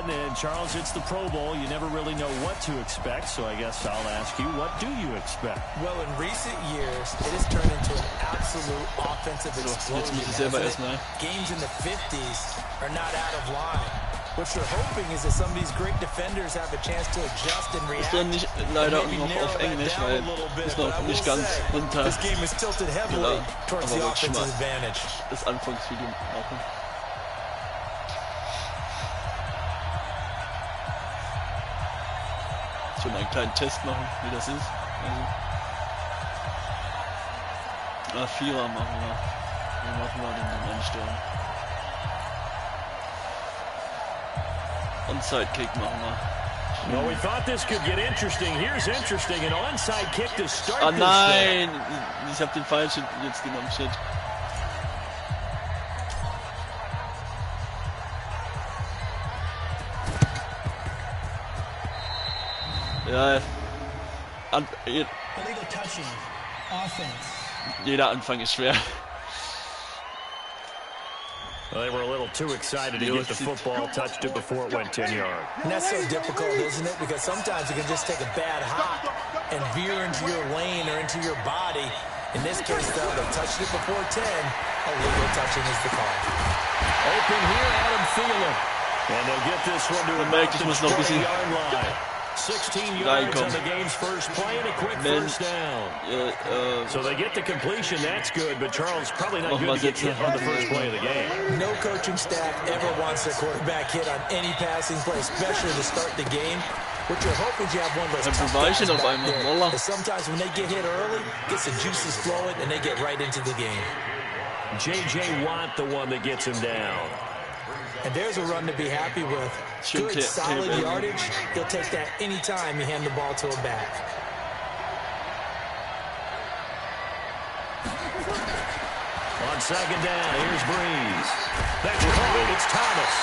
fun, and Charles, it's the Pro Bowl. You never really know what to expect, so I guess I'll ask you, what do you expect? Well, in recent years, it has turned into an absolute offensive explosion. Games in the 50s are not out of line. What you're hoping is that some of these great defenders have a chance to adjust and react. Ist dann nicht leider noch auf Englisch, weil ist noch nicht ganz runter. This game is tilted heavily towards the offensive advantage. Das Anfangsvideo machen. Ich will einen kleinen Test machen, wie das ist. Also, Vierer machen wir. Wie machen wir den Einstellen? Onside Kick machen wir. Well, we thought this could get interesting. Here's interesting. An onside kick to start Oh this nein! Ich hab den falschen jetzt genommen. Shit. Ja. Jeder Anfang ist schwer. Well, they were a little too excited to get the football, touched it before it went 10 yards. And that's so difficult, isn't it? Because sometimes you can just take a bad hop and veer into your lane or into your body. In this case, though, they touched it before 10. Illegal touching is the call. Open here, Adam Thielen. And they'll get this one to about the 20-yard line. 16 yards on the game's first play and a quick first down. So they get the completion, that's good, but Charles, probably not good to get hit on the first play of the game. No coaching staff ever wants their quarterback hit on any passing play, especially to start the game. What you're hoping is you have one of those tough guys back there. And sometimes when they get hit early, gets the juices flowing, and they get right into the game. J.J. Watt, the one that gets him down. And there's a run to be happy with. Good, solid yardage. He'll take that any time you hand the ball to a back. On second down, here's Breeze. That's caught. It's Thomas.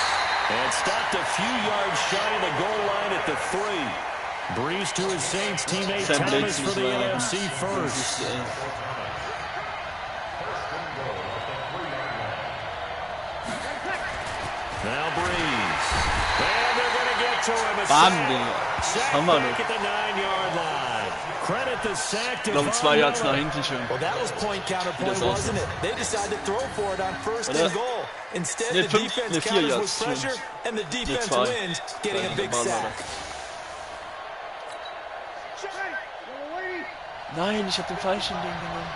And stopped a few yards shy of the goal line at the 3. Breeze to his Saints teammate Thomas for the NFC first. Now Breeze. And they're going to get to him. Bam, sack back at the 9-yard line. Credit the sack to noch 2 Yards nach hinten schon. Well, that was point counterpoint, wasn't it? They decided to throw for it on first and goal. Instead, the defense counters with pressure, and the defense wins, getting a big sack. Nein, ich hab den falschen Ding genommen.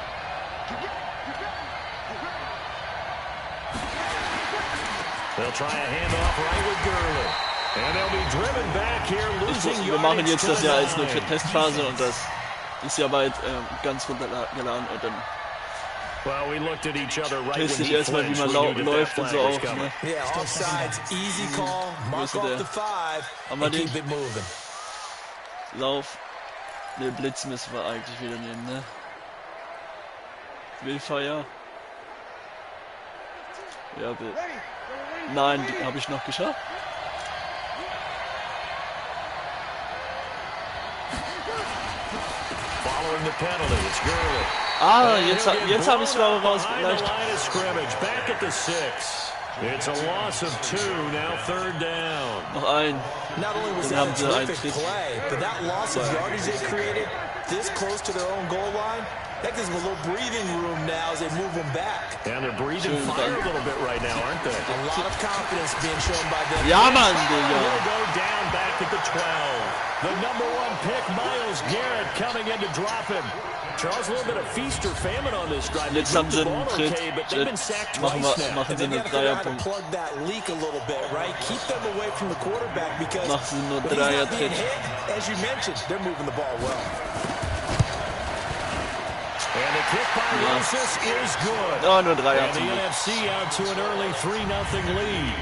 They'll try a handoff right with Gurley. And they'll be driven back here, losing Wir machen jetzt das ja als nur für Testphase und das ist ja bald ganz runtergeladen und dann teste ich erstmal, wie man läuft und so auch. Ne? Yeah, offsides, easy call, mark off the 5, and keep it moving. Lauf. Ne, Blitz müssen wir eigentlich wieder nehmen, ne? Willfire. Ja, nein, die habe ich noch geschafft. Following the penalty, it's Gurley. Ah, jetzt habe ich es glaube raus. Back at the 6. It's a loss of 2. Now third down. Noch ein. Not only was that a terrific play, but that loss of yardage they created this close to their own goal line, that gives them a little breathing room now as they move them back. And they're breathing fire a little bit right now, aren't they? A lot of confidence being shown by them. Ja, Mann, Will go down back at the 12. The #1 pick, Myles Garrett, coming in to drop him. Charles, a little bit of feast or famine on this drive. Jetzt haben sie einen Tritt. Machen sie einen Dreierpunkt. Plug that leak a little bit, right? Keep them away from the quarterback because machen sie nur when he's not being Dreier-Tritt. hit, as you mentioned, they're moving the ball well. And the kick by Rosas is good. Oh, nur Dreier. And the NFC out to an early 3-0 lead.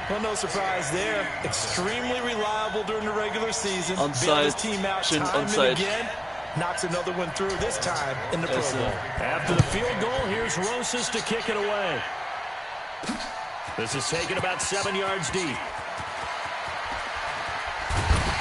Well, no surprise there. Extremely reliable during the regular season. Bailed his team out time and again. Knocks another one through, this time in the Pro Bowl. After the field goal, here's Rosas to kick it away. This is taken about 7 yards deep.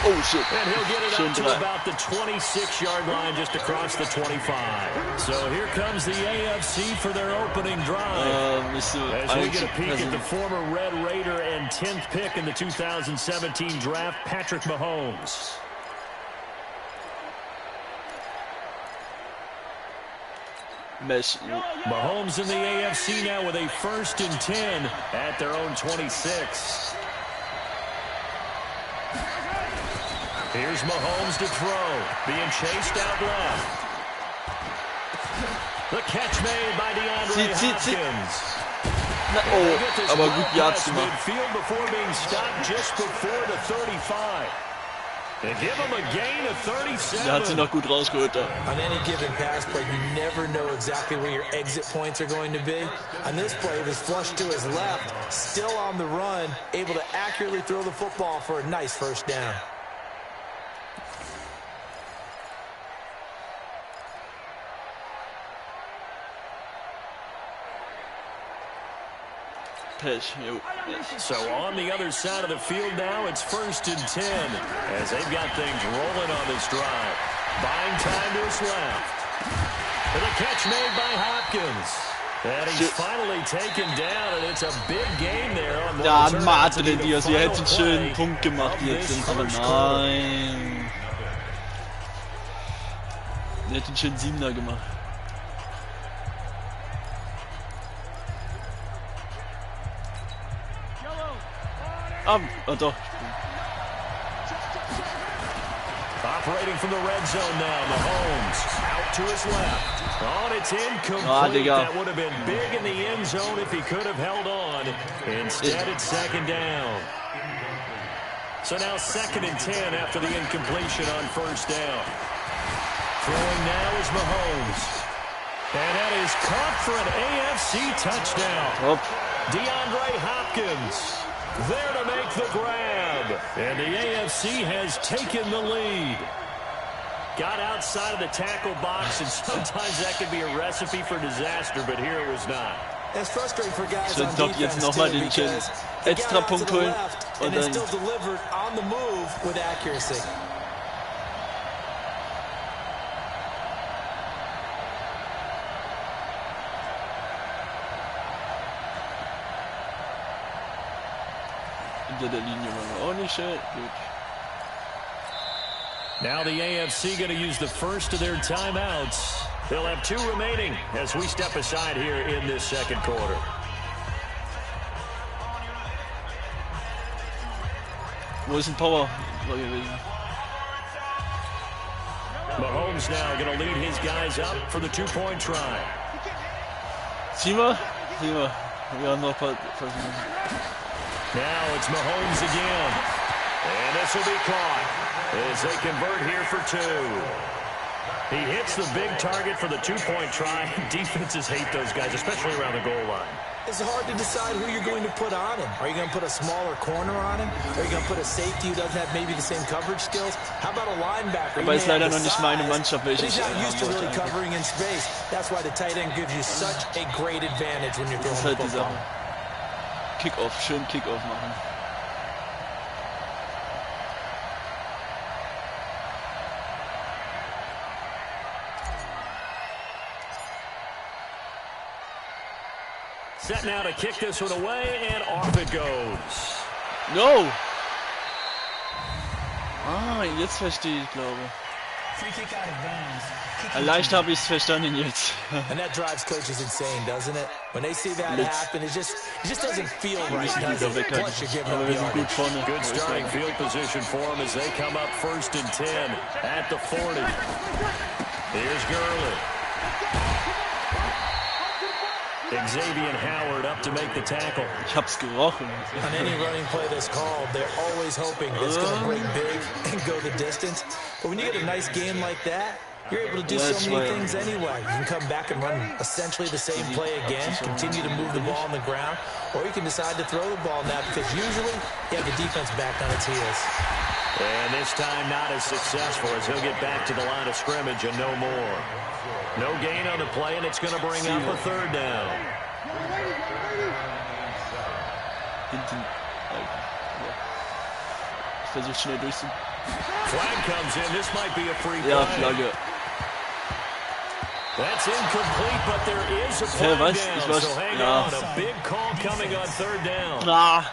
Oh shit. And he'll get it up to about the 26-yard line, just across the 25. So here comes the AFC for their opening drive. As we get a peek at the former Red Raider and 10th pick in the 2017 draft, Patrick Mahomes. Mahomes in the AFC now with a 1st and 10 at their own 26. Here's Mahomes to throw, being chased out left. The catch made by DeAndre Hopkins. Oh, aber gut Yards gemacht. Midfield before being stopped just before the 35. They give him a gain of 37. Der hat sie noch gut rausgeholt da. On any given pass play, you never know exactly where your exit points are going to be. On this play, it was flushed to his left, still on the run, able to accurately throw the football for a nice 1st down. So on the other side of the field now, it's 1st and 10 as they've got things rolling on this drive. Buying time to his left. And the catch made by Hopkins. And he's finally taken down, and it's a big game there. Ja, Madden NFL, sie hätte einen schönen Punkt gemacht jetzt, aber nein. Sie hätte einen schönen 7er gemacht. Doch. Operating from the red zone now, Mahomes out to his left. Oh, it's incomplete. That would have been big in the end zone if he could have held on. Instead, it's 2nd down. So now 2nd and 10 after the incompletion on 1st down. Throwing now is Mahomes. And that is caught for an AFC touchdown. DeAndre Hopkins there to make the grab. And the AFC has taken the lead. Got outside of the tackle box, and sometimes that could be a recipe for disaster, but here it was not. It's frustrating for guys on defense jetzt nochmal den extra Punkt holen und dann still delivered on the move with accuracy. Hinter der Linie war auch nicht schön. Gut. Now the AFC going to use the first of their timeouts. They'll have 2 remaining as we step aside here in this 2nd quarter. Wo ist ein Power? Mahomes now going to lead his guys up for the 2-point try. Zieh mal. Wir haben noch ein paar Now it's Mahomes again. And this will be caught as they convert here for 2. He hits the big target for the 2-point try. Defenses hate those guys, especially around the goal line. It's hard to decide who you're going to put on him. Are you going to put a smaller corner on him? Are you going to put a safety who doesn't have maybe the same coverage skills? How about a linebacker? Aber ist leider noch nicht meine Mannschaft, welche he's not used to really covering in space. That's why the tight end gives you such a great advantage when you're throwing the football. Kickoff, schön Kickoff machen. Set now to kick this one away, and off it goes. No! Jetzt verstehe ich, glaube ich. Leicht habe ich es verstanden jetzt. And that drives coaches insane, doesn't it? When they see that happen, it just doesn't feel right, does it? Plus you're giving up yards. Good starting field position for them as they come up 1st and 10 at the 40. Here's Gurley. Xavier Howard up to make the tackle. Ich hab's gerochen. On any running play that's called, they're always hoping it's going to break big and go the distance. But when you get a nice game like that, you're able to do so many things anyway. You can come back and run essentially the same play again, continue to move the ball on the ground, or you can decide to throw the ball now because usually you have the defense back on its heels. And this time not as successful as he'll get back to the line of scrimmage and no more. No gain on the play, and it's going to bring up a 3rd down. Hinten. Ich versuche schnell Flag comes in. This might be a free play. Ja, Flagge. That's incomplete, but there is a flag Was? down. Ich weiß. So hang Ja. on. A big call coming on third down. Ah.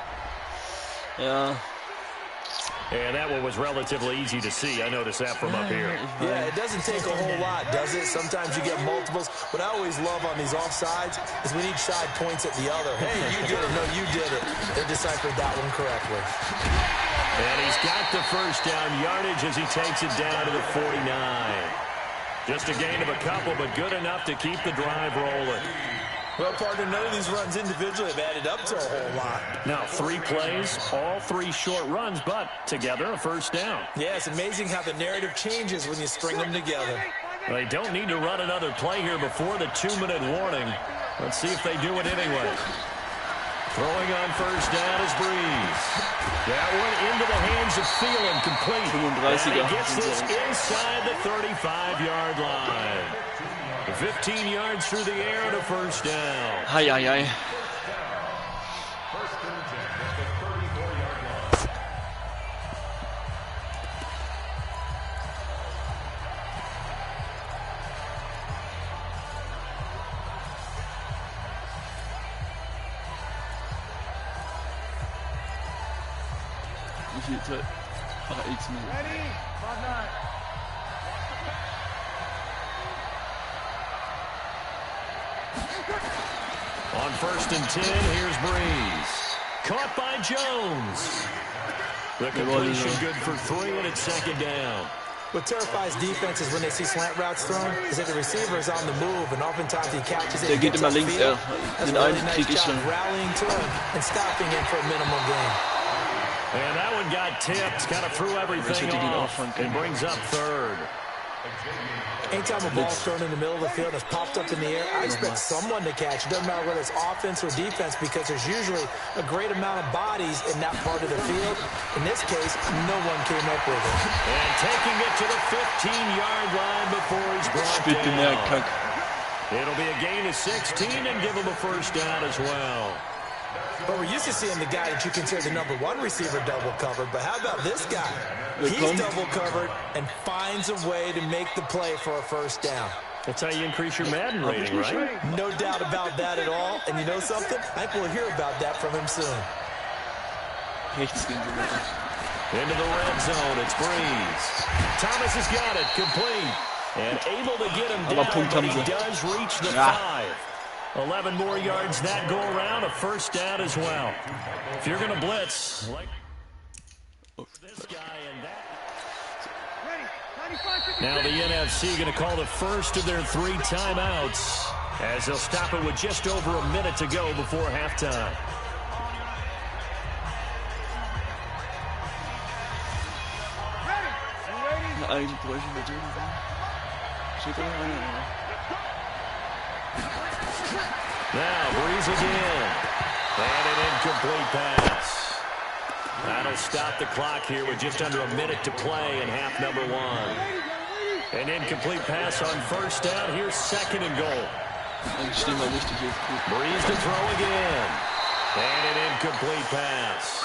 Ja. And that one was relatively easy to see. I noticed that from up here. Yeah, it doesn't take a whole lot, does it? Sometimes you get multiples. What I always love on these offsides is when each side points at the other. Hey, you did it. No, you did it. They deciphered that one correctly. And he's got the first down yardage as he takes it down to the 49. Just a gain of a couple, but good enough to keep the drive rolling. Well, partner, none of these runs individually have added up to a whole lot. Now, 3 plays, all 3 short runs, but together a first down. Yeah, it's amazing how the narrative changes when you string them together. They don't need to run another play here before the 2-minute warning. Let's see if they do it anyway. Throwing on first down is Breeze. That one into the hands of Thielen, complete. And he gets this inside the 35-yard line. 15 yards through the air and a first down. Hi, hi, hi. Wie viel Zeit? Ach, X Minuten. On first and 10, here's Breeze. Caught by Jones. The completion good for 3, and it's second down. What terrifies defenses when they see slant routes thrown is that the receiver is on the move, and oftentimes he catches it. Der geht immer links, ja. Den einen krieg ich schon. Rallying to him and stopping him for a minimal gain. And that one got tipped, kind of threw everything off, and brings up third. Anytime a ball's thrown in the middle of the field and it's popped up in the air, I expect someone to catch. It doesn't matter whether it's offense or defense because there's usually a great amount of bodies in that part of the field. In this case, no one came up with it. And taking it to the 15-yard line before he's brought down. It'll be a gain of 16 and give him a first down as well. But we're used to seeing the guy that you consider the #1 receiver double covered. But how about this guy? He's double covered and finds a way to make the play for a first down. That's how you increase your Madden rating, right? No doubt about that at all. And you know something? I think we'll hear about that from him soon. Into the red zone, it's Breeze. Thomas has got it, complete. And able to get him down, but he does reach the 5. 11 more yards that go around, a first down as well. If you're going to blitz, like this guy and that. Now the NFC going to call the first of their 3 timeouts as they'll stop it with just over a minute to go before halftime. Now, Breeze again. And an incomplete pass. That'll stop the clock here with just under a minute to play in half number 1. An incomplete pass on first down. Here's second and goal. Breeze to throw again. And an incomplete pass.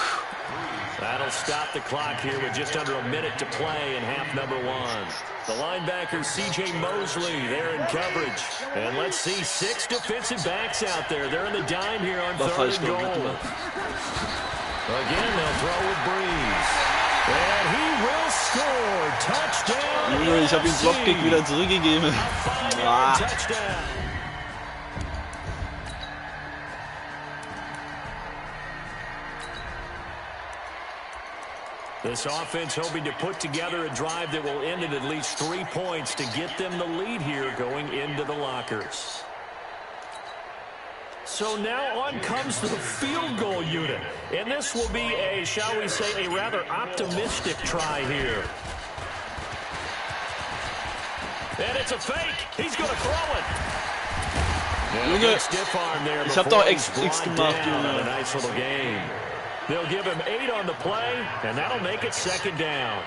That'll stop the clock here with just under a minute to play in half number 1. The linebacker, C.J. Mosley, there in coverage. And let's see, 6 defensive backs out there. They're in the dime here on third and goal. Again, they'll throw with Breeze. And he will score. Touchdown. Ich habe den Blockkick wieder zurückgegeben. Touchdown. This offense hoping to put together a drive that will end at least 3 points to get them the lead here going into the lockers. So now on comes the field goal unit. And this will be a, shall we say, a rather optimistic try here. And it's a fake. He's going to throw it. Junge, stiff arm there ich hab doch X gemacht, Junge. A nice little game. They'll give him 8 on the play, and that'll make it second down.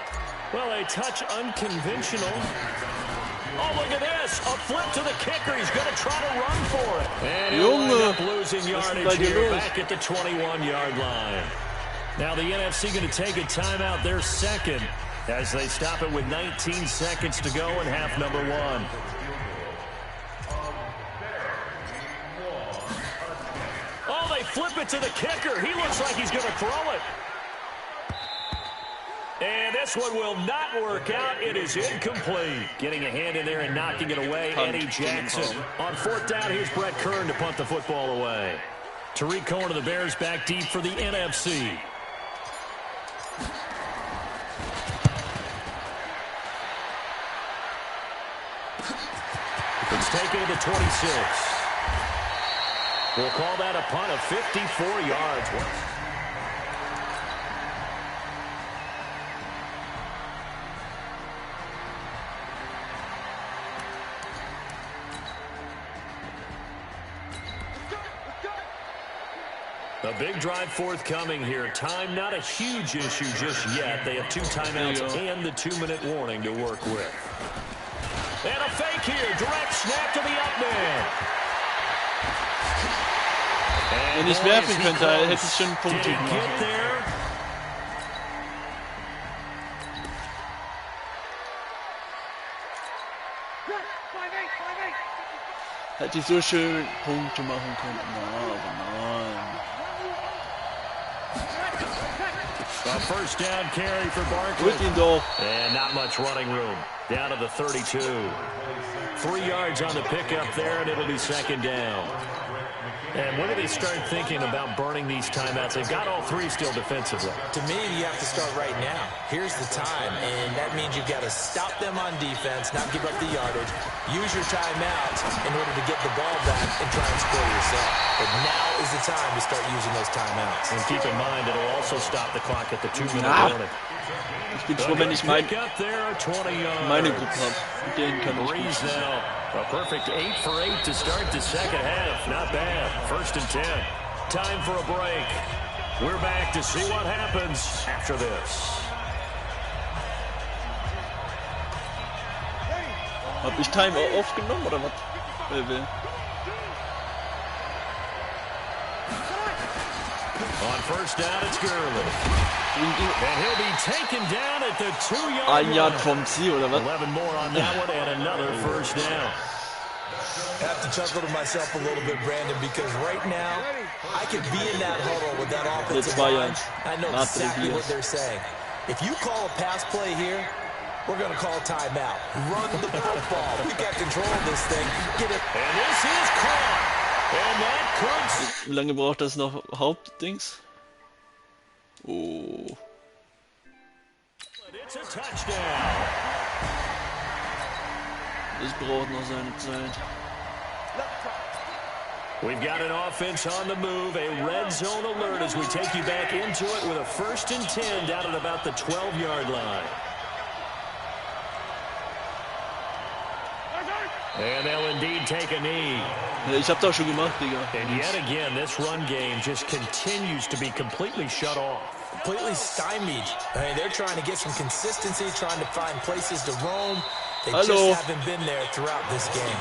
Well, a touch unconventional. Oh, look at this. A flip to the kicker. He's going to try to run for it. And he'll wind up losing yardage here back at the 21-yard line. Now the NFC going to take a timeout. They're second. as they stop it with 19 seconds to go in half number 1. Oh, they flip it to the kicker. He looks like he's going to throw it. And this one will not work out. It is incomplete. Getting a hand in there and knocking it away, Eddie Jackson. On 4th down, here's Brett Kern to punt the football away. Tariq Cohen of the Bears back deep for the NFC. It's taken to the 26. We'll call that a punt of 54 yards. A big drive forthcoming here. Time not a huge issue just yet. They have 2 timeouts and the 2-minute warning to work with. And a fake here. Direct snap to the up man. Wenn ich werfen könnte, hätte ich schon Punkte gemacht. Hätte ich so schön Punkte machen können. No, aber nein. A first down carry for Barkley. And not much running room. Down to the 32. 3 yards on the pickup there, and it'll be 2nd down. And when do they start thinking about burning these timeouts? They've got all 3 still defensively. To me, you have to start right now. Here's the time, and that means you've got to stop them on defense, not give up the yardage, use your timeouts in order to get the ball back and try and score yourself. But now is the time to start using those timeouts. And keep in mind, it'll also stop the clock at the 2-minute warning. Ich bin froh, wenn ich meine Gruppe habe. Mit denen kann ich gut. A perfect 8 for 8 to start the second half. Not bad. 1st and 10. Time for a break. We're back to see what happens after this. Hab ich Timer aufgenommen oder was? On 1st down, it's Gurley. And he'll be taken down at the 2-yard line. 1 Yard vom Ziel, oder was? 11 more on that one and another 1st down. I have to chuckle to myself a little bit, Brandon, because right now, I could be in that huddle with that offensive line. I know exactly what they're saying. If you call a pass play here, we're going to call timeout. Run the football. We got control of this thing. Get it. And this is caught. And that could... Wie lange braucht das noch Hauptdings? Oh. It's a touchdown. Das braucht noch seine Zeit. We've got an offense on the move, a red zone alert as we take you back into it with a 1st and 10 down at about the 12-yard line. And they'll indeed take a knee. Ich hab das schon gemacht, Digga. And yet again, this run game just continues to be completely shut off. Completely stymied. I mean, they're trying to get some consistency, trying to find places to roam. They just haven't been there throughout this game.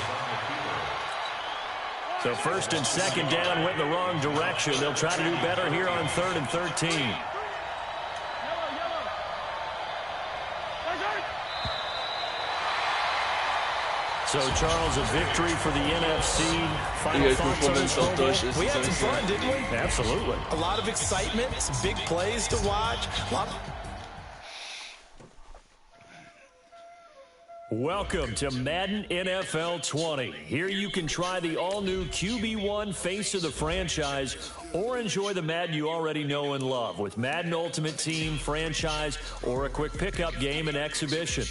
So 1st and 2nd down went in the wrong direction. They'll try to do better here on 3rd and 13. So, Charles, a victory for the NFC. Final thoughts on this one? We had some fun, didn't we? Absolutely. A lot of excitement, some big plays to watch. Welcome to Madden NFL 20. Here you can try the all-new QB1 face of the franchise or enjoy the Madden you already know and love with Madden Ultimate Team, franchise, or a quick pickup game and exhibition.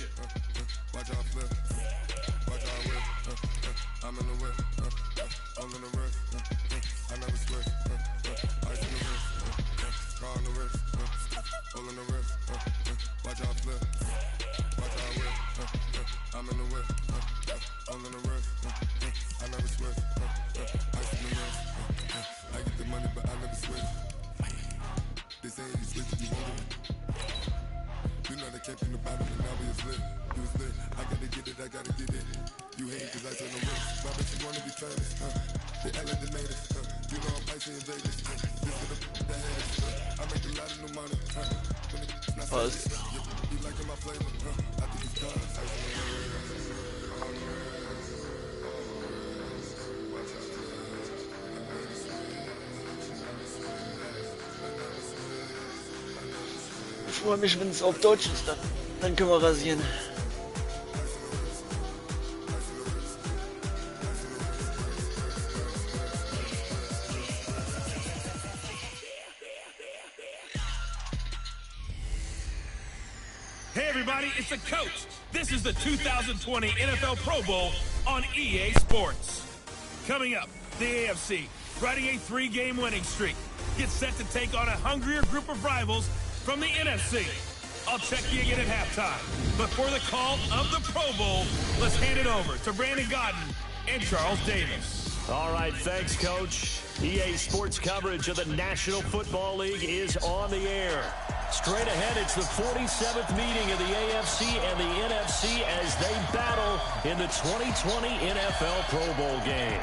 Ich freue mich, wenn es auf Deutsch ist, dann können wir rasieren. Hey everybody, it's the coach. This is the 2020 NFL Pro Bowl on EA Sports. Coming up, the AFC, riding a 3-game winning streak, gets set to take on a hungrier group of rivals from the NFC. I'll check you again at halftime. But for the call of the Pro Bowl, let's hand it over to Brandon Godden and Charles Davis. All right, thanks, Coach. EA Sports coverage of the National Football League is on the air. Straight ahead, it's the 47th meeting of the AFC and the NFC as they battle in the 2020 NFL Pro Bowl game.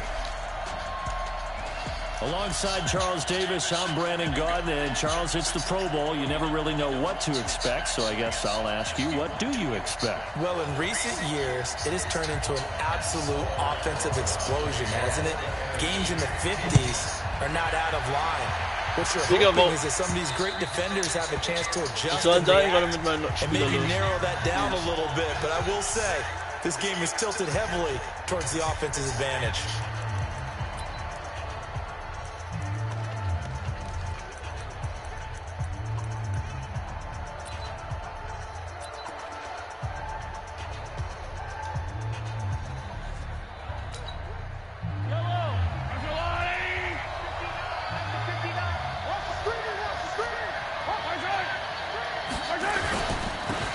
Alongside Charles Davis, I'm Brandon Godden, and Charles, it's the Pro Bowl. You never really know what to expect, so I guess I'll ask you, what do you expect? Well, in recent years, it has turned into an absolute offensive explosion, hasn't it? Games in the 50s are not out of line. What you're hoping is that some of these great defenders have a chance to adjust and maybe narrow that down a little bit. But I will say, this game is tilted heavily towards the offense's advantage.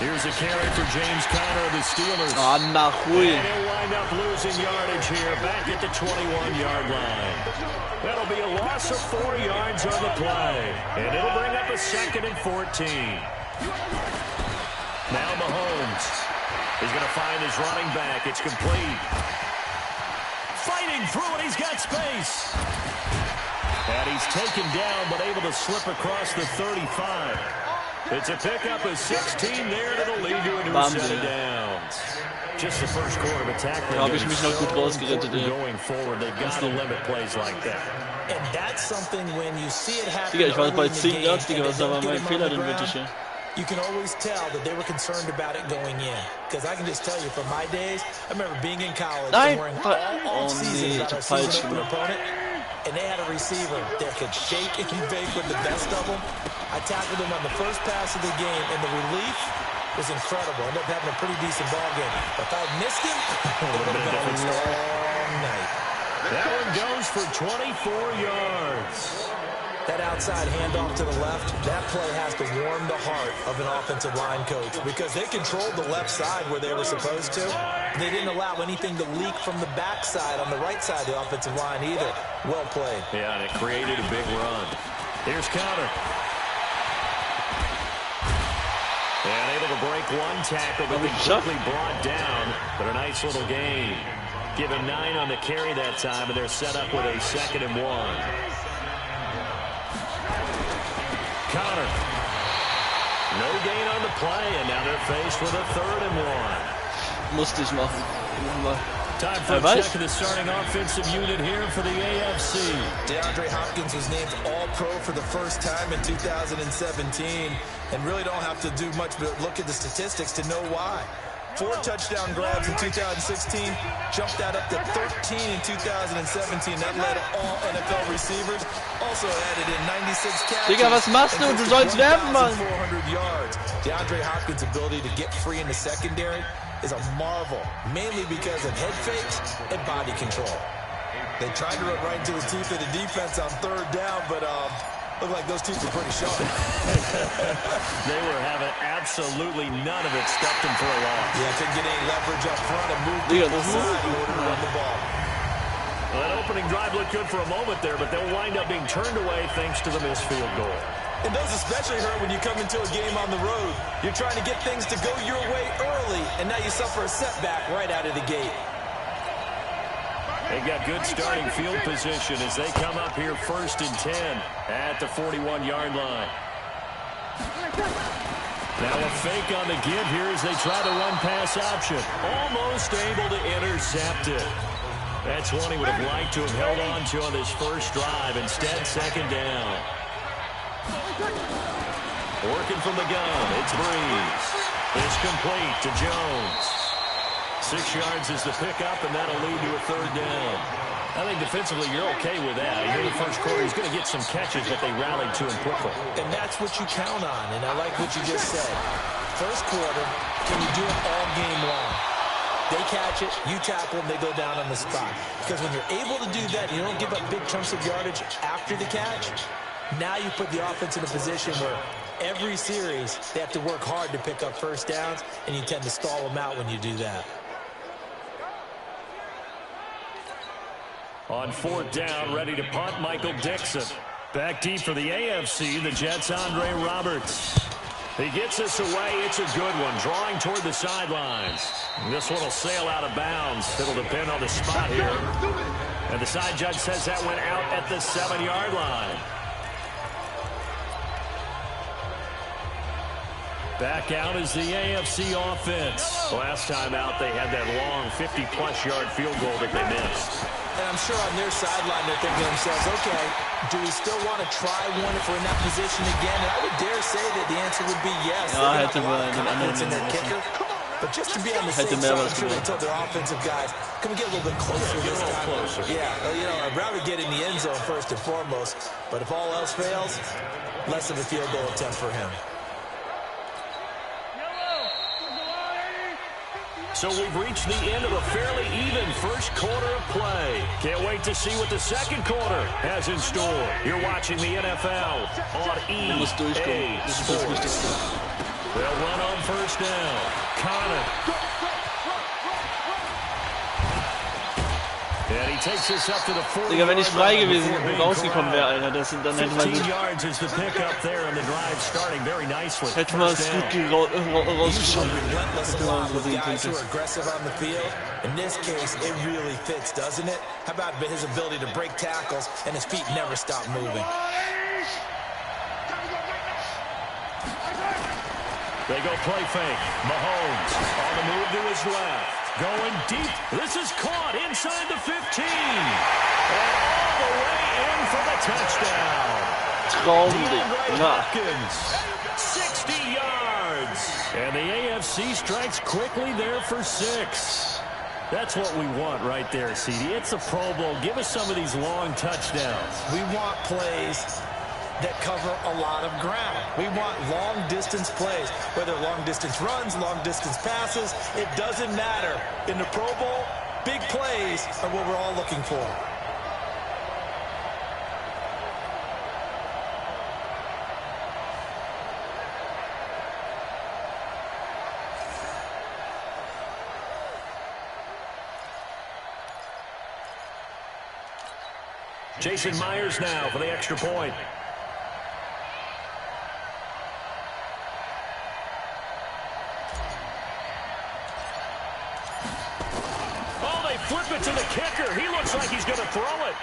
Here's a carry for James Conner of the Steelers. Nach, ruhig. And he'll wind up losing yardage here back at the 21-yard line. That'll be a loss of 4 yards on the play. And it'll bring up a 2nd and 14. Now Mahomes is going to find his running back. It's complete. Fighting through it. He's got space. And he's taken down but able to slip across the 35. It's a pickup of 16 there that'll lead to a new set of downs. Just the first quarter of attack. Habe ich mich noch gut rausgerettet. Going forward, they've got to limit plays like that. And that's something when you see it happen. Digga, ich war bei 10 Yards, Digga, was da war mein Fehler denn wirklich hier? You can always tell that they were concerned about it going in. Because I can just tell you from my days, I remember being in college and wearing all season about our season open opponent. And they had a receiver that could shake and bake with the best of them. I tackled him on the first pass of the game, and the relief was incredible. Ended up having a pretty decent ball game. But if I missed him, it would have been a long night. That one goes for 24 yards. That outside handoff to the left, that play has to warm the heart of an offensive line coach because they controlled the left side where they were supposed to. They didn't allow anything to leak from the backside on the right side of the offensive line either. Well played. Yeah, and it created a big run. Here's Conner. And able to break one tackle, but quickly brought down. But a nice little gain. Give him 9 on the carry that time, and they're set up with a 2nd and 1. Conner. No gain on the play, and now they're faced with a 3rd and 1. Musste ich machen. Time for a check of the starting offensive unit here for the AFC. DeAndre Hopkins was named All-Pro for the first time in 2017, and really don't have to do much but look at the statistics to know why. 4 touchdown grabs in 2016, jumped that up to 13 in 2017. That led all NFL receivers. Also added in 96 catches. Digga, was machst du? Du sollst werfen, Mann. 400 yards. DeAndre Hopkins' ability to get free in the secondary is a marvel, mainly because of head fakes and body control. They tried to run right into the teeth of the defense on 3rd down, but looked like those teeth were pretty sharp. They were having absolutely none of it. Stuffed him for a loss. Yeah, couldn't get any leverage up front and moved to the side in order to run the ball. Well, that opening drive looked good for a moment there, but they'll wind up being turned away thanks to the missed field goal. And those especially hurt when you come into a game on the road. You're trying to get things to go your way early, and now you suffer a setback right out of the gate. They've got good starting field position as they come up here 1st and 10 at the 41-yard line. Now a fake on the give here as they try the run-pass option. Almost able to intercept it. That's one he would have liked to have held on to on this first drive. Instead, second down. Working from the gun, it's Breeze. It's complete to Jones. 6 yards is the pickup, and that'll lead to a third down. I think defensively you're okay with that. Here in the first quarter, he's going to get some catches, but they rallied to him quickly. And that's what you count on, and I like what you just said. First quarter, can you do it all game long? They catch it, you tackle them, they go down on the spot. Because when you're able to do that, you don't give up big chunks of yardage after the catch, now you put the offense in a position where every series they have to work hard to pick up first downs, and you tend to stall them out when you do that. On fourth down, ready to punt, Michael Dixon. Back deep for the AFC, the Jets' Andre Roberts. He gets this away. It's a good one, drawing toward the sidelines. This one will sail out of bounds. It'll depend on the spot here. And the side judge says that went out at the 7-yard line. Back out is the AFC offense. Last time out, they had that long 50-plus yard field goal that they missed. And I'm sure on their sideline, they're thinking to themselves, okay, do we still want to try one if we're in that position again? And I would dare say that the answer would be yes. Ja, hätte in their kicker. But just to be on the same side, I'm sure they told their offensive guys, can we get a little bit closer this time? Closer. Yeah, well, you know, I'd rather get in the end zone first and foremost. But if all else fails, less of a field goal attempt for him. So we've reached the end of a fairly even first quarter of play. Can't wait to see what the second quarter has in store. You're watching the NFL on EA Sports. They'll run on first down. Connor. And he takes this up to the 40. Digga, wenn ich frei gewesen rausgekommen wäre, Alter, dann hätte man gut. Hätte man es gut rausgeschoben. In this case, it really fits, doesn't it? How about his ability to break tackles and his feet never stop moving? They go play fake. Mahomes on the move to his left. Going deep. This is caught inside the 15. And all the way in for the touchdown. Hopkins, 60 yards. And the AFC strikes quickly there for 6. That's what we want right there, CD. It's a Pro Bowl. Give us some of these long touchdowns. We want plays that cover a lot of ground. We want long-distance plays, whether long-distance runs, long-distance passes. It doesn't matter. In the Pro Bowl, big plays are what we're all looking for. Jason Myers now for the extra point. Flip it to the kicker. He looks like he's going to throw it.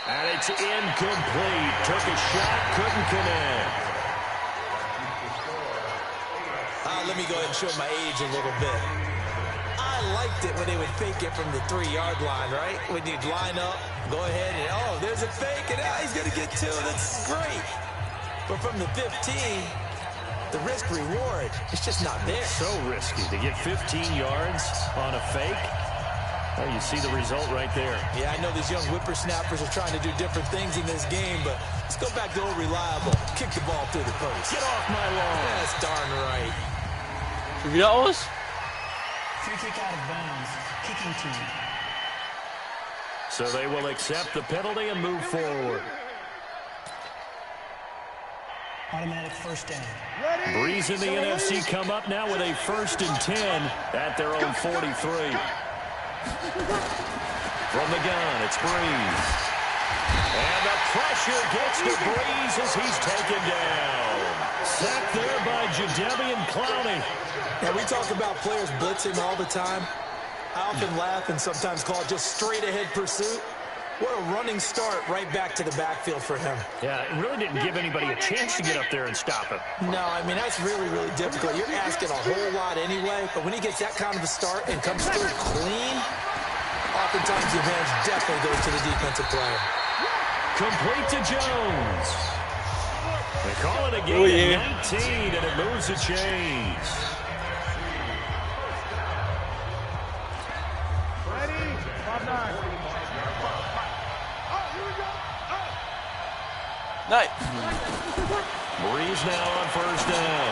And it's incomplete. Took a shot, couldn't connect. Let me go ahead and show my age a little bit. I liked it when they would fake it from the 3-yard line, right? When you'd line up, go ahead and, oh, there's a fake, and he's going to get 2. That's great. But from the 15, the risk-reward, it's just not there. So risky to get 15 yards on a fake. Oh, you see the result right there. Yeah, I know these young whippersnappers are trying to do different things in this game, but let's go back to old reliable. Kick the ball through the post. Get off my lawn. That's darn right. Wieder aus. Free kick out of bounds. Kicking team. So they will accept the penalty and move forward. Automatic first down. Breeze in the NFC come up now with a 1st and 10 at their own 43. From the gun, it's Breeze. And the pressure gets to Breeze as he's taken down. Sacked there by Jadeveon Clowney. Now, we talk about players blitzing all the time. I often laugh and sometimes call it just straight-ahead pursuit. What a running start right back to the backfield for him. Yeah, it really didn't give anybody a chance to get up there and stop him. No, I mean, that's really, really difficult. You're asking a whole lot anyway, but when he gets that kind of a start and comes through clean, oftentimes the advantage definitely goes to the defensive player. Complete to Jones. They call it a game at 19, and it moves the chains. Nice. Breeze now on first down.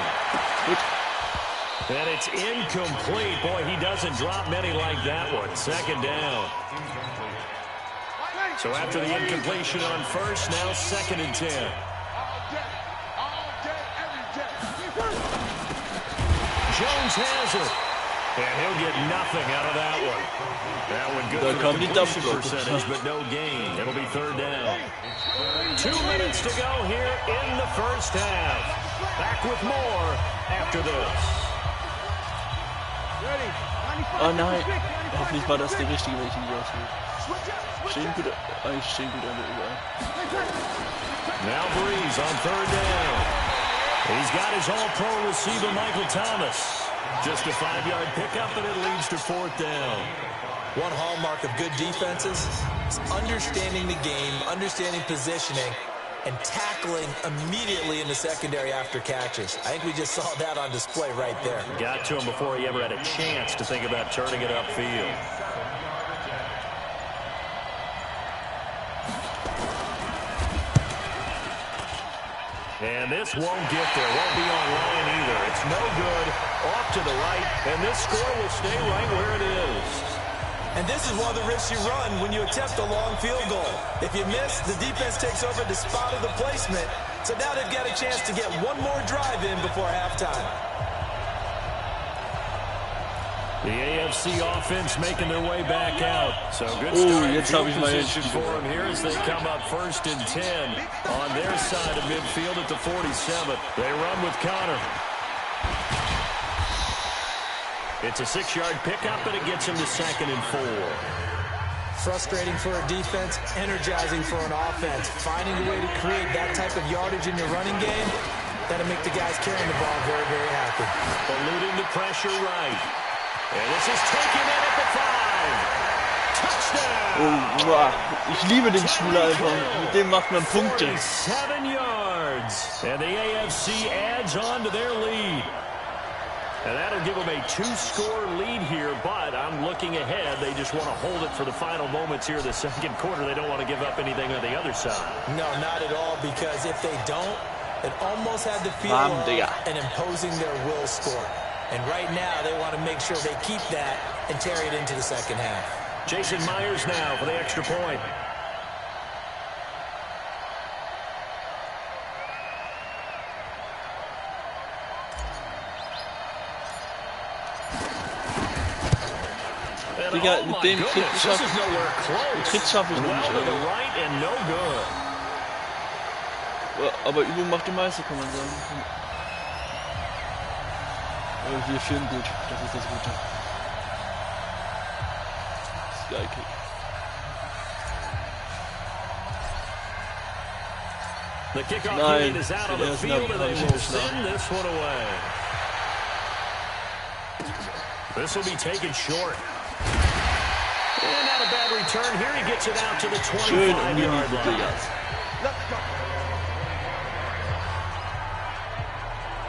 And it's incomplete. Boy, he doesn't drop many like that one. Second down. So after the incompletion on first, now 2nd and 10. Jones has it. And he'll get nothing out of that one. That one good for the completion percentage, but no gain. It'll be 3rd down. 2 minutes to go here in the first half. Back with more after this. Oh nein, hoffentlich war das der richtige, wenn ich ihn auswähle. Stehen gut, eigentlich stehen gut alle überall. Now Breeze on 3rd down. He's got his all-pro receiver Michael Thomas. Just a 5-yard pickup, and it leads to 4th down. One hallmark of good defenses is understanding the game, understanding positioning, and tackling immediately in the secondary after catches. I think we just saw that on display right there. Got to him before he ever had a chance to think about turning it upfield. And this won't get there. Won't be online either. It's no good. Off to the right. And this score will stay right where it is. And this is one of the risks you run when you attempt a long field goal. If you miss, the defense takes over the spot of the placement. So now they've got a chance to get one more drive in before halftime. The AFC offense making their way back out. So good start position for them here as they come up 1st and 10 on their side of midfield at the 47. They run with Connor. It's a 6-yard pickup, and it gets him to 2nd and 4. Frustrating for a defense, energizing for an offense. Finding a way to create that type of yardage in your running game, that'll make the guys carrying the ball very, very happy. Eluding the pressure right. And this is taken in at the 5. Touchdown! Oh, wow. Ich liebe den Spieler einfach. Mit dem macht man Punkte. 7 yards. And the AFC adds on to their lead. And that'll give them a 2-score lead here, but I'm looking ahead. They just want to hold it for the final moments here of the 2nd quarter. They don't want to give up anything on the other side. No, not at all, because if they don't, it almost had the feel of an imposing their will score. And right now, they want to make sure they keep that and carry it into the 2nd half. Jason Myers now for the extra point. Digga, mit dem Trick schaffe ich noch nicht. Aber Übung macht die Meister, kann man sagen. Aber wir filmen gut, das ist das Gute. Skykick. The kickoff unit is out on the field, and they will send this one away. This will be taken short. And not a bad return here. He gets it out to the 25-yard line.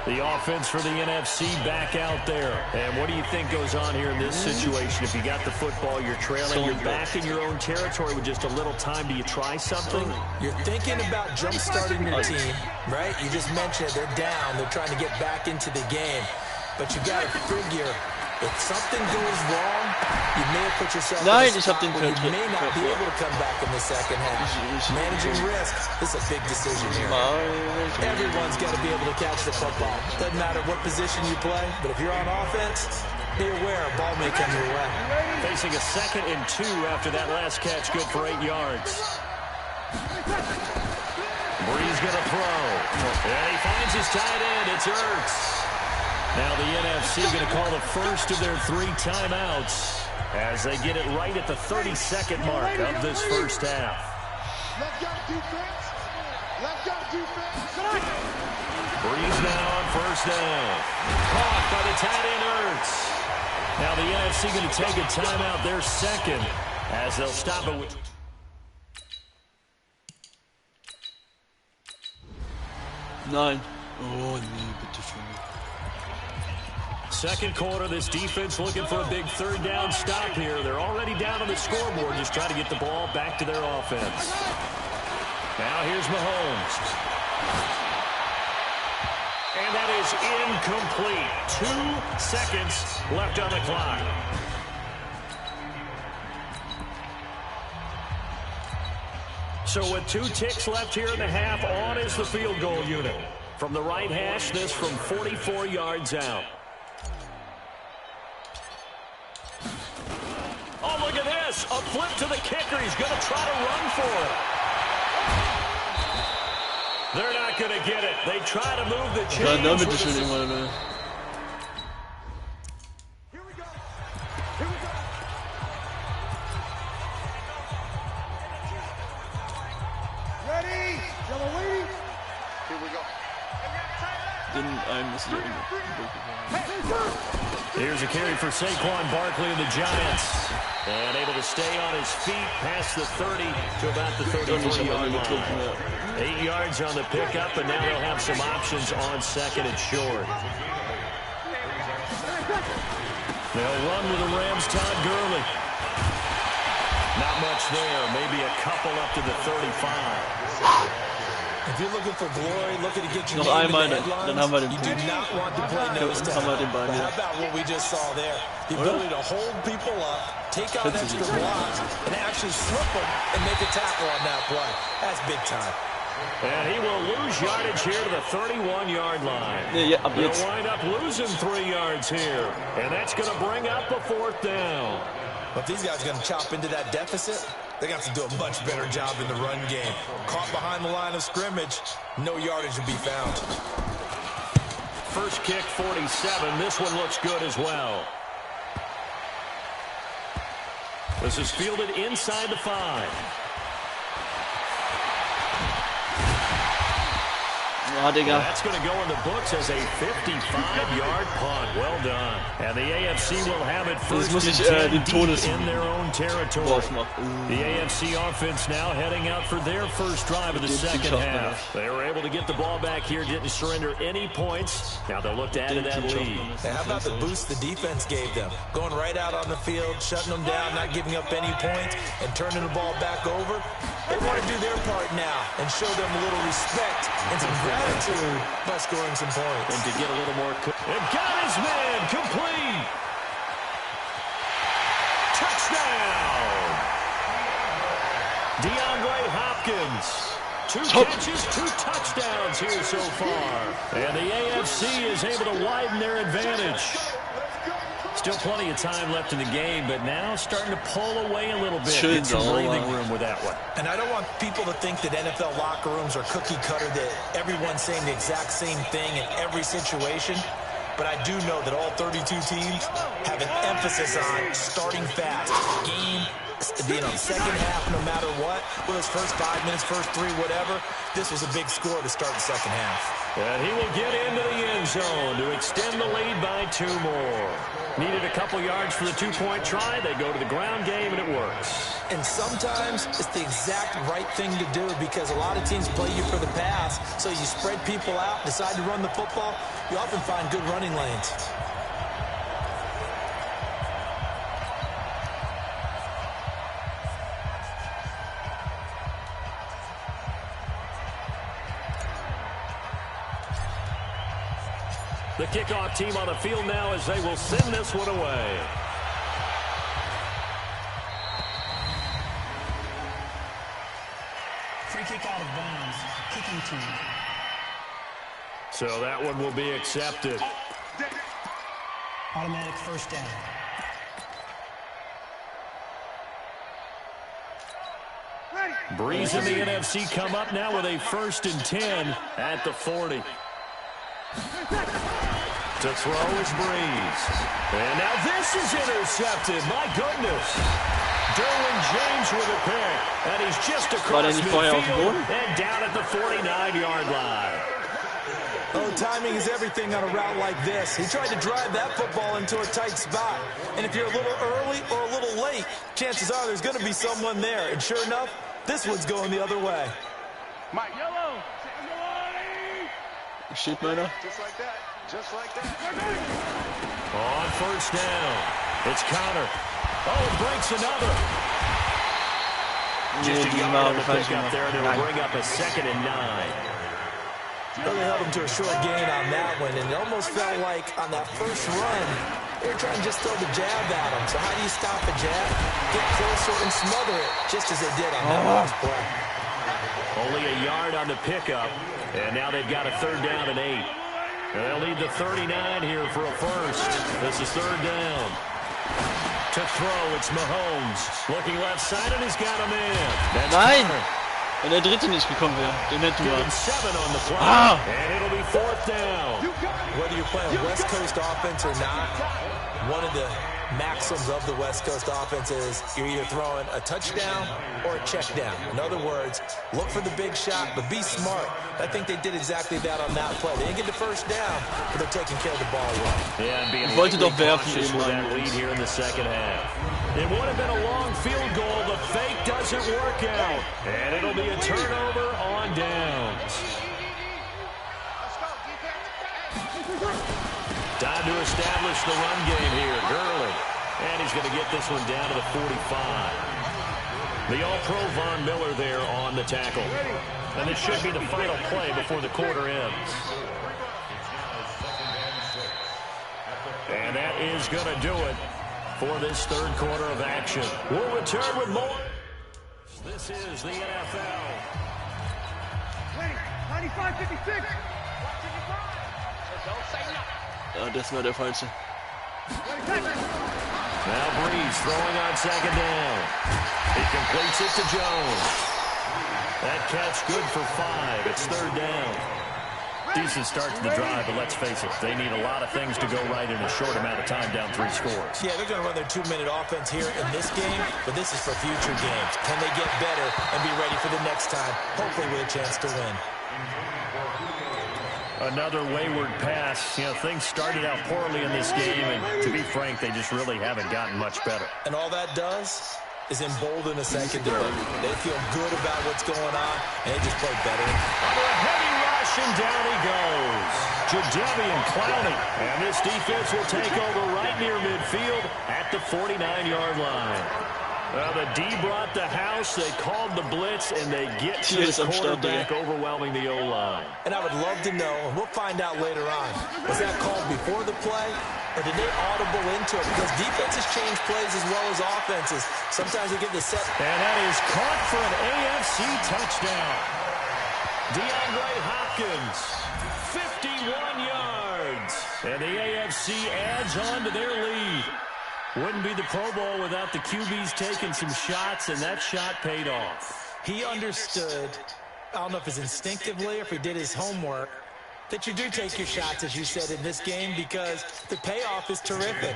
The offense for the NFC back out there. And what do you think goes on here in this situation? If you got the football, you're trailing, you're back in your own territory with just a little time. Do you try something? You're thinking about jump-starting your team, right? You just mentioned it. They're down. They're trying to get back into the game. But you got to figure, if something goes wrong, you may have put yourself Nein, in a spot where you may not be able to come back in the 2nd half. Managing risk is a big decision here. Everyone's got to be able to catch the football. Doesn't matter what position you play, but if you're on offense, be aware a ball may come your way. Facing a 2nd and 2 after that last catch, good for 8 yards. Breeze going to throw. And he finds his tight end. It's Ertz. Now the NFC going to call the first of their 3 timeouts. as they get it right at the 30-second mark of this first half. Breeze now on first down. Caught by the tight end Ertz. Now the NFC going to take a timeout, their second, as they'll stop it with... Nein. Oh, nee, bitte schön. Second quarter, this defense looking for a big third down stop here. They're already down on the scoreboard, just trying to get the ball back to their offense. Now here's Mahomes. And that is incomplete. 2 seconds left on the clock. So with 2 ticks left here in the half, on is the field goal unit. From the right hash, this from 44 yards out. Oh, look at this. A flip to the kicker. He's going to try to run for it. They're not going to get it. They try to move the chains. Ja, bitte schön irgendwann, ne? Here's a carry for Saquon Barkley and the Giants. And able to stay on his feet past the 30 to about the 33-yard line. 8 yards on the pickup, and now they'll have some options on second and short. They'll run with the Rams' Todd Gurley. Not much there, maybe a couple up to the 35. If you're looking for glory, looking to get your Noch name einmal, in the headlines, dann haben wir den you do Punkt. not want to play nose to Haben wir den Ball, But ja. how about what we just saw there? The ability to hold people up, take out extra blocks, and actually slip them and make a tackle on that play. That's big time. And he will lose yardage here to the 31-yard line. Yeah, ab They'll jetzt. wind up losing 3 yards here. And that's going to bring up a 4th down. But these guys are going to chop into that deficit. They got to do a much better job in the run game. Caught behind the line of scrimmage, no yardage to be found. First kick, 47. This one looks good as well. This is fielded inside the 5. Ja, Digga. That's going to go in the books as a 55-yard punt. Well done. And the AFC will have it first muss ich, and den 10 Todes- deep in their own territory. Draufmachen. The AFC offense now heading out for their first drive of the second half. They were able to get the ball back here, didn't surrender any points. Now they'll look to add to that lead. And how about the boost the defense gave them? Going right out on the field, shutting them down, not giving up any points, and turning the ball back over. They want to do their part now and show them a little respect and some gratitude by scoring some points. And to get a little more... And got his man complete! Touchdown! DeAndre Hopkins. 2 catches, 2 touchdowns here so far. And the AFC is able to widen their advantage. Still plenty of time left in the game, but now starting to pull away a little bit. Get some breathing room with that one. And I don't want people to think that NFL locker rooms are cookie cutter, that everyone's saying the exact same thing in every situation. But I do know that all 32 teams have an emphasis on starting fast. Game, being on second half no matter what. Whether it's first 5 minutes, first 3, whatever. This was a big score to start the second half. And he will get into the end zone to extend the lead by 2 more. Needed a couple yards for the 2-point try. They go to the ground game, and it works. And sometimes it's the exact right thing to do because a lot of teams play you for the pass. So you spread people out, decide to run the football. You often find good running lanes. The kickoff team on the field now as they will send this one away. Free kick out of bounds. Kicking team. So that one will be accepted. Automatic first down. Breeze and the NFC come up now with a 1st and 10 at the 40. To throw is Breeze. And now this is intercepted. My goodness. Derwin James with a pick. And he's just across midfield and down at the 49-yard line. Oh, timing is everything on a route like this. He tried to drive that football into a tight spot. And if you're a little early or a little late, chances are there's going to be someone there. And sure enough, this one's going the other way. Mike, yellow. Shit, meiner. Just like that. Just like that. On first down. It's Connor. Oh, breaks another. Just a yard on the pickup there, and it'll bring up a 2nd and 9. Really held him to a short gain on that one, and it almost felt like on that first run, they were trying to just throw the jab at him. So how do you stop a jab? Get closer and smother it, just as they did on that last play. Only a yard on the pickup, and now they've got a 3rd down and 8. And they'll need the 39 here for a first. This is 3rd down. To throw, it's Mahomes. Looking left side, and he's got him in. That's Nein! Connor. Wenn der dritte nicht gekommen wäre, den hätten wir. Given 7 on the play, and it'll be 4th down. Whether you're playing West Coast offense or not, one of the maxims of the West Coast offense is you're either throwing a touchdown or a check down. In other words, look for the big shot, but be smart. I think they did exactly that on that play. They didn't get the first down, but they're taking care of the ball well. Yeah, and being wollte doch werfen cautious with that eben. lead here in the second half. It would have been a long field goal. The fake doesn't work out, and it'll be a turnover on downs. Time to establish the run game here. Gurley. And he's going to get this one down to the 45. The All-Pro Von Miller there on the tackle. And this should be the final play before the quarter ends. And that is going to do it for this 3rd quarter of action. We'll return with more. This is the NFL. 95-56. Ja, das war der falsche. Now Breeze throwing on 2nd down. He completes it to Jones. That catch good for 5. It's 3rd down. Decent start to the drive, but let's face it, they need a lot of things to go right in a short amount of time, down 3 scores. Yeah, they're going to run their 2-minute offense here in this game, but this is for future games. Can they get better and be ready for the next time, hopefully with a chance to win? Another wayward pass. You know, things started out poorly in this game, and to be frank, they just really haven't gotten much better. And all that does is embolden the secondary. They feel good about what's going on, and they just play better. Under a heavy rush, and down he goes. Jadeveon Clowney. And this defense will take over right near midfield at the 49-yard line. Well, the D brought the house, they called the blitz, and they get to the quarterback, overwhelming the O-line. And I would love to know, and we'll find out later on, was that called before the play, or did they audible into it? Because defenses change plays as well as offenses. Sometimes they get the set. And that is caught for an AFC touchdown. DeAndre Hopkins, 51 yards. And the AFC adds on to their lead. Wouldn't be the Pro Bowl without the QBs taking some shots, and that shot paid off. He understood, I don't know if it's instinctively or if he did his homework, that you do take your shots, as you said, in this game, because the payoff is terrific.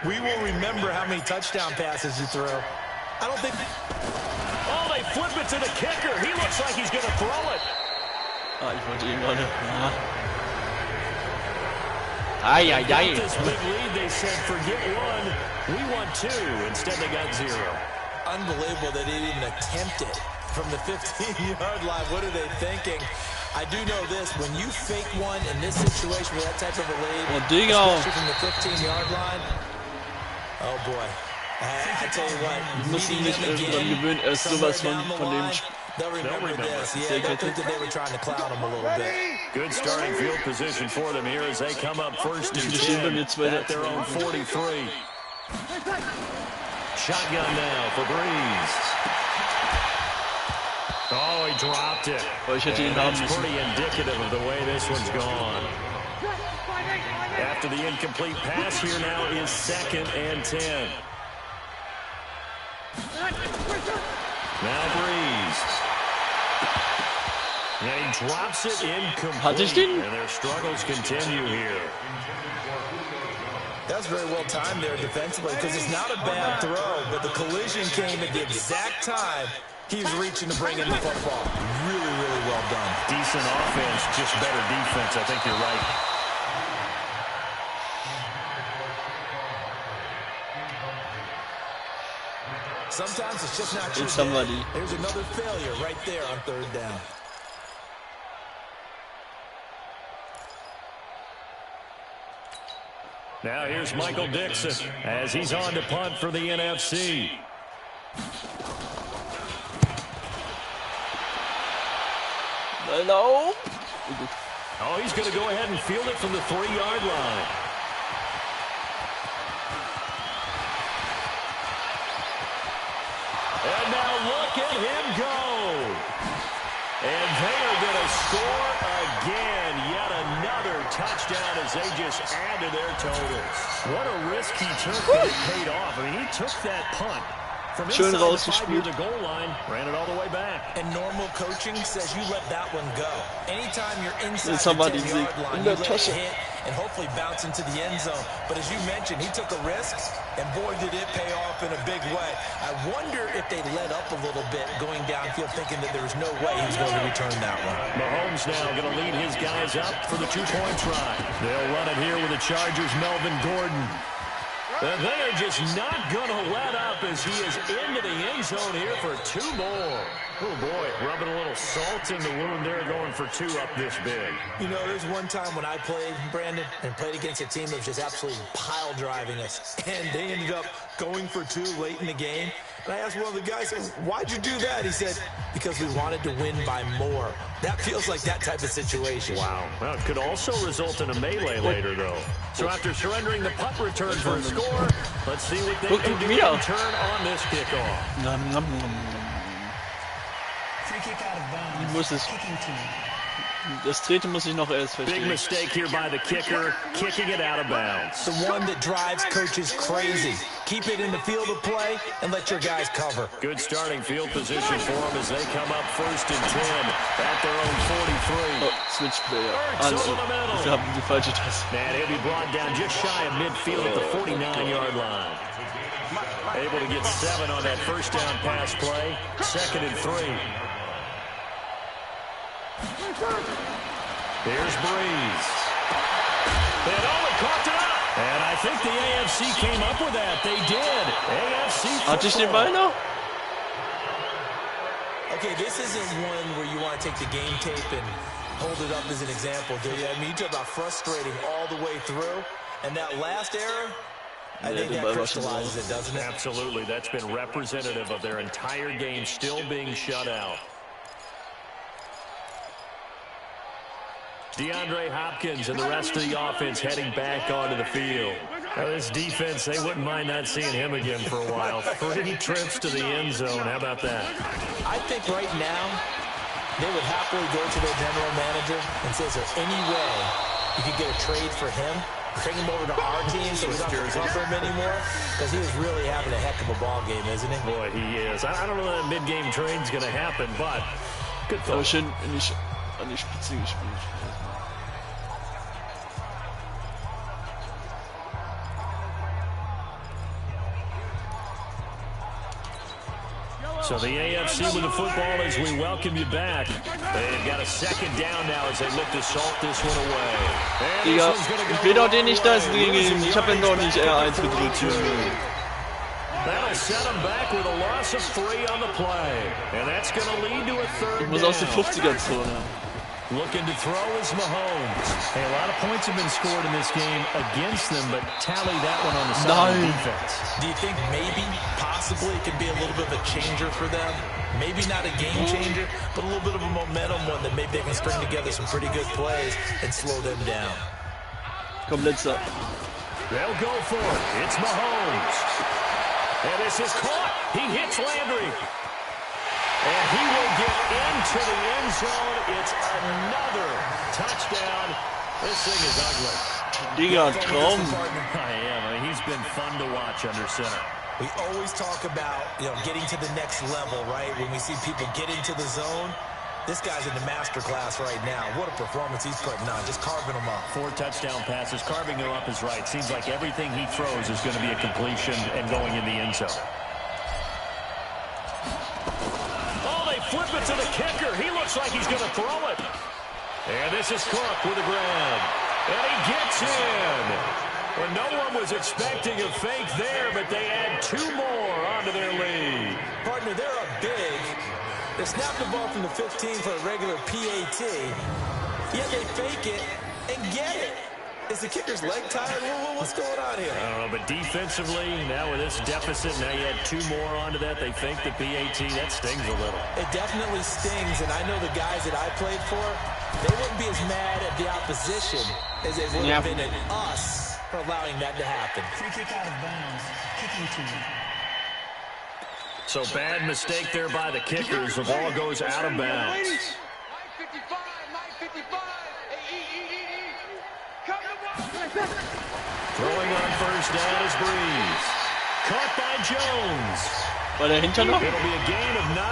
We will remember how many touchdown passes you threw. I don't think... Oh, they flip it to the kicker. He looks like he's going to throw it. Ah, ich wollte ihn gerade. Ai. This big lead, they said, forget 1, we want 2. Instead, they got 0. Unbelievable that they didn't even attempt it from the 15-yard line. What are they thinking? I do know this. When you fake one in this situation with that type of a lead, especially from the 15-yard line, oh, boy. I tell you what, Müssen nicht dran gewöhnen, er ist sowas von dem. They'll remember this. Yeah, they'll think that they were trying to clown him a little bit. Good starting field position for them here as they come up first and 10 at their own 43. Shotgun now for Breeze. Oh, he dropped it. And that's pretty indicative of the way this one's gone. After the incomplete pass, here now is 2nd and 10. Now Breeze. And he drops it incomplete. Hatte ich den? And their struggles continue here. That's very well timed there defensively because it's not a bad throw, but the collision came at the exact time he was reaching to bring in the football. Really, really well done. Decent offense, just better defense. I think you're right. Sometimes it's just not your somebody. day. There's another failure right there on third down. Now here's Michael Dixon as he's on to punt for the NFC. Hello. Oh, he's going to go ahead and field it from the 3-yard line. And now look at him go. And they are going to score again. Yet another touchdown as they just add to their totals. What a risk he took, but it paid off. I mean, he took that punt from inside the 5-yard goal line, ran it all the way back. And normal coaching says you let that one go. Anytime you're inside the somebody's 10-yard line, you let it touch hit and hopefully bounce into the end zone. But as you mentioned, he took a risk, and boy, did it pay off in a big way. I wonder if they let up a little bit going downfield, thinking that there was no way he was going to return that one. Mahomes now going to lead his guys up for the 2-point try. They'll run it here with the Chargers' Melvin Gordon. And they are just not going to let up as he is into the end zone here for 2 more. Oh, boy, rubbing a little salt in the wound there, going for 2 up this big. You know, there's one time when I played, Brandon, and played against a team that was just absolutely pile driving us. And they ended up going for 2 late in the game. And I asked one of the guys, why'd you do that? He said, because we wanted to win by more. That feels like that type of situation. Wow. Well, it could also result in a melee later, though. So after surrendering the punt return for a score, let's see what they can do in turn on this kickoff. Free kick out of bounds. Kicking team. Das dritte muss ich noch erst verstehen. Big mistake here by the kicker, kicking it out of bounds. The one that drives coaches crazy. Keep it in the field of play and let your guys cover. Good starting field position for them as they come up 1st and 10 at their own 43. Oh, switch player. Also, wir haben die falsche Taste. And he'll be brought down just shy of midfield at the 49-yard line. Able to get 7 on that first down pass play. 2nd and 3. Here's Breeze. And only caught it up. And I think the AFC came up with that. They did. AFC football. Hatte ich den Ball noch? Okay, this isn't one where you want to take the game tape and hold it up as an example, do you? I mean, you talk about frustrating all the way through. And that last error, I think that crystallizes it, doesn't it? Absolutely. That's been representative of their entire game still being shut out. DeAndre Hopkins and the rest of the offense heading back onto the field. Now this defense, they wouldn't mind not seeing him again for a while. 3 trips to the end zone. How about that? I think right now they would happily go to their general manager and say, is there any way you could get a trade for him? Bring him over to our team so we don't have to cover him anymore? Because he is really having a heck of a ball game, isn't he? Boy, he is. I don't know that mid-game trade's going to happen, but good thought. Schön nicht an die Spitze gespielt. So the AFC with the football as we welcome you back. They've got a 2nd down now as they look to salt this one away. Digga, ich will doch den nicht das gegeben. Ich habe ja noch nicht R1 gedrückt. That'll set them back with a loss of 3 on the play. And that's going to lead to a 3rd Ich muss aus der 50er-Zone. Looking to throw is Mahomes. Hey, a lot of points have been scored in this game against them, but tally that one on the side of the defense. Do you think maybe, possibly, it could be a little bit of a changer for them? Maybe not a game changer, but a little bit of a momentum one that maybe they can string together some pretty good plays and slow them down. Komm, letzter. They'll go for it. It's Mahomes. And this is caught. He hits Landry. And he will get into the end zone. It's another touchdown. This thing is ugly. Digga, Traum. I am. I mean, he's been fun to watch under center. We always talk about, getting to the next level, right? When we see people get into the zone, This guy's in the master class right now. What a performance he's putting on, just carving them up. 4 touchdown passes, carving them up is right. Seems like everything he throws is going to be a completion and going in the end zone. Oh, they flip it to the kicker. He looks like he's going to throw it. And this is Cook with a grab. And he gets in. Well, no one was expecting a fake there, but they add 2 more onto their lead. Partner, they're up big. They snap the ball from the 15 for a regular PAT, yet they fake it and get it. Is the kicker's leg tired? What's going on here? I don't know, but defensively, now with this deficit, now you add 2 more onto that. They fake the PAT. That stings a little. It definitely stings, and I know the guys that I played for, they wouldn't be as mad at the opposition as they would have been at us for allowing that to happen. Free kick out of bounds. Kicking team. So bad mistake there by the kickers. The ball goes out of bounds. Throwing on first down is Breeze. Caught by Jones. It'll be a gain of 9,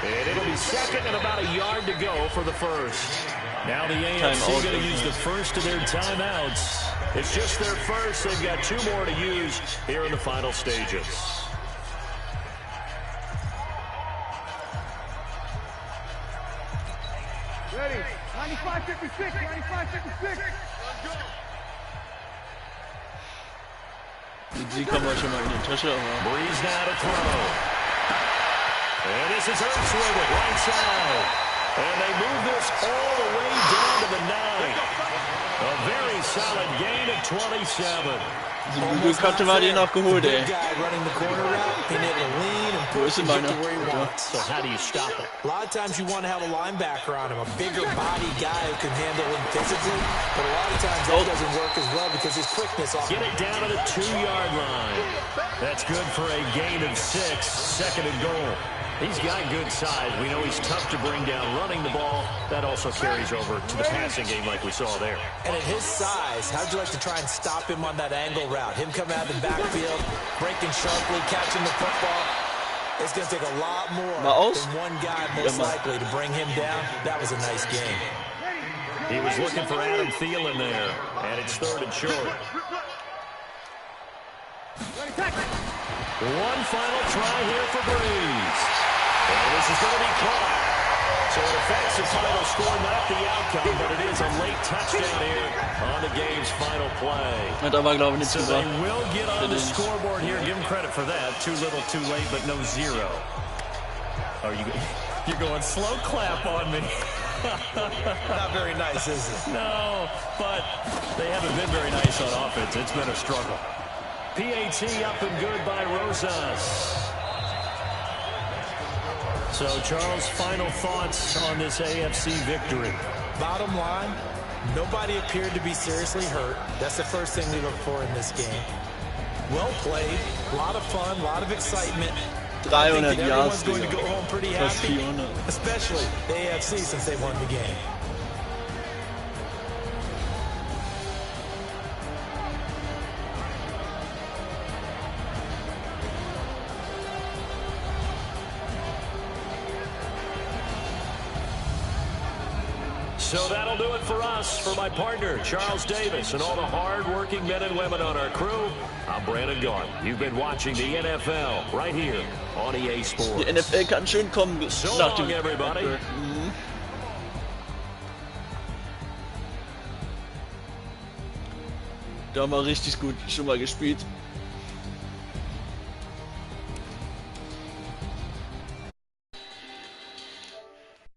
and it'll be second and about a yard to go for the first. Now the AFC going to use the first of their timeouts. It's just their first. They've got 2 more to use here in the final stages. Ready. 95-56. 95-56. Sie kommen auch schon mal in die Tasche, aber... Breeze now to throw. And this is Hurts with it, right side. And they move this all the way down to the 9. A very solid gain of 27. Die Glückkarte war die noch geholt, ey. Wo ist denn meiner? So how do you stop it? A lot of times you want to have a linebacker on him, a bigger body guy who can handle him physically, but a lot of times that doesn't work as well because his quickness off. Get it down to the 2-yard line. That's good for a gain of 6, second and goal. He's got good size. We know he's tough to bring down running the ball. That also carries over to the passing game like we saw there. And at his size, how'd you like to try and stop him on that angle route? Him coming out of the backfield, breaking sharply, catching the football. It's going to take a lot more than one guy most likely to bring him down. That was a nice game. He was looking for Adam Thielen there, and it's 3rd and short. One final try here for Breeze. And this is going to be caught. So it affects the final score, not the outcome, but it is a late touchdown here on the game's final play. So they will get on the scoreboard here. Give them credit for that. Too little, too late, but no 0. Are you're going slow clap on me. Not very nice, is it? No, but they haven't been very nice on offense. It's been a struggle. PAT up and good by Rosas. So, Charles, final thoughts on this AFC victory? Bottom line, nobody appeared to be seriously hurt. That's the first thing we look for in this game. Well played, a lot of fun, a lot of excitement. 300 yards, going to go home pretty happy, especially the AFC since they won the game. So that'll do it for us. For my partner, Charles Davis, and all the hard-working men and women on our crew, I'm Brandon Gaunt. You've been watching the NFL right here on EA Sports. Die NFL kann schön kommen so nach dem... long, everybody. Da haben wir richtig gut schon mal gespielt.